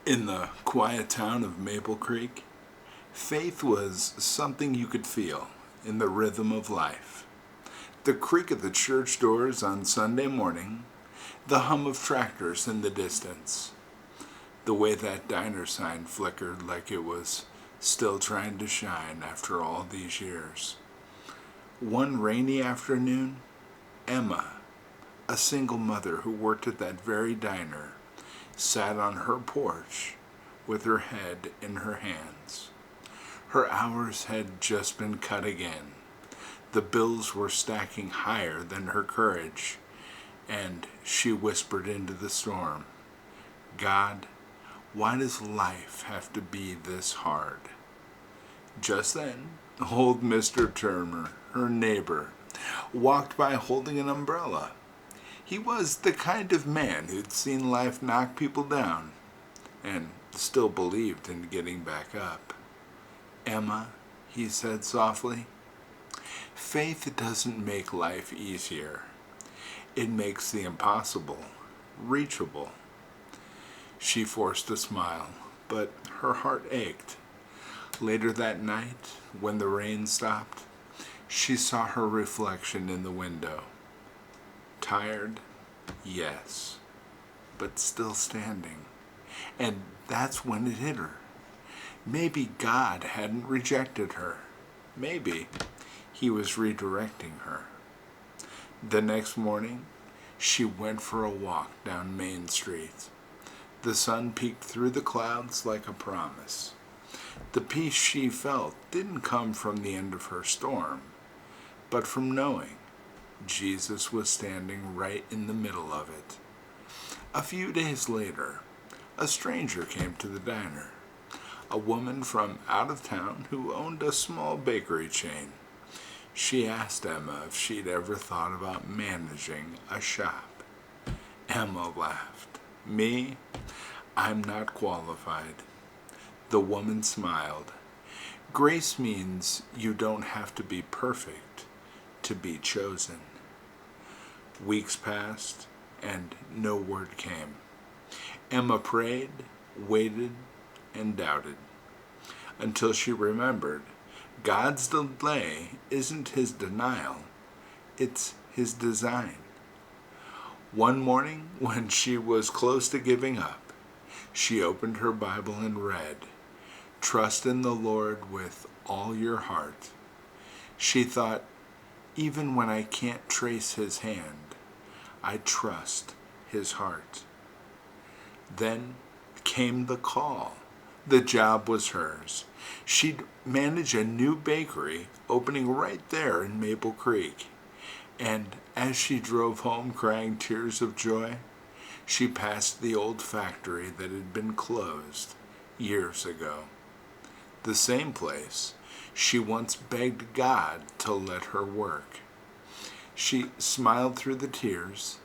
In the quiet town of Maple Creek, faith was something you could feel in the rhythm of life. The creak of the church doors on Sunday morning, the hum of tractors in the distance, the way that diner sign flickered like it was still trying to shine after all these years. One rainy afternoon, Emma, a single mother who worked at that very diner, sat on her porch with her head in her hands. Her hours had just been cut again. The bills were stacking higher than her courage, and she whispered into the storm, "God, why does life have to be this hard?" Just then, old Mr. Turner, her neighbor, walked by holding an umbrella. He was the kind of man who'd seen life knock people down and still believed in getting back up. "Emma," he said softly, "faith doesn't make life easier. It makes the impossible reachable." She forced a smile, but her heart ached. Later that night, when the rain stopped, she saw her reflection in the window. Tired? Yes, but still standing. And that's when it hit her. Maybe God hadn't rejected her. Maybe he was redirecting her. The next morning, she went for a walk down Main Street. The sun peeked through the clouds like a promise. The peace she felt didn't come from the end of her storm, but from knowing Jesus was standing right in the middle of it. A few days later, a stranger came to the diner, a woman from out of town who owned a small bakery chain. She asked Emma if she'd ever thought about managing a shop. Emma laughed. "Me? I'm not qualified." The woman smiled. "Grace means you don't have to be perfect to be chosen." Weeks passed, and no word came. Emma prayed, waited, and doubted, until she remembered God's delay isn't his denial, it's his design. One morning, when she was close to giving up, she opened her Bible and read, "Trust in the Lord with all your heart." She thought, even when I can't trace his hand, I trust his heart. Then came the call. The job was hers. She'd manage a new bakery opening right there in Maple Creek. And as she drove home crying tears of joy, she passed the old factory that had been closed years ago. The same place she once begged God to let her work. She smiled through the tears.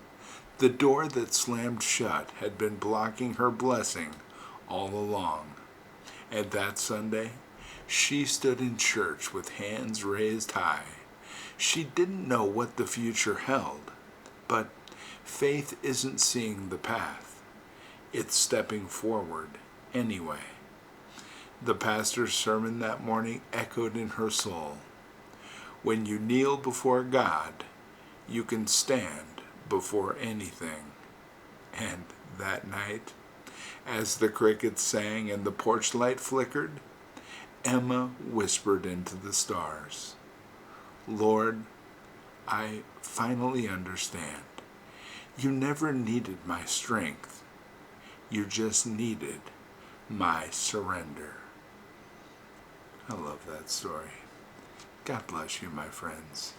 The door that slammed shut had been blocking her blessing all along. And that Sunday, she stood in church with hands raised high. She didn't know what the future held, but faith isn't seeing the path. It's stepping forward anyway. The pastor's sermon that morning echoed in her soul. When you kneel before God, you can stand before anything. And that night, as the crickets sang and the porch light flickered, Emma whispered into the stars, "Lord, I finally understand. You never needed my strength. You just needed my surrender." I love that story. God bless you, my friends.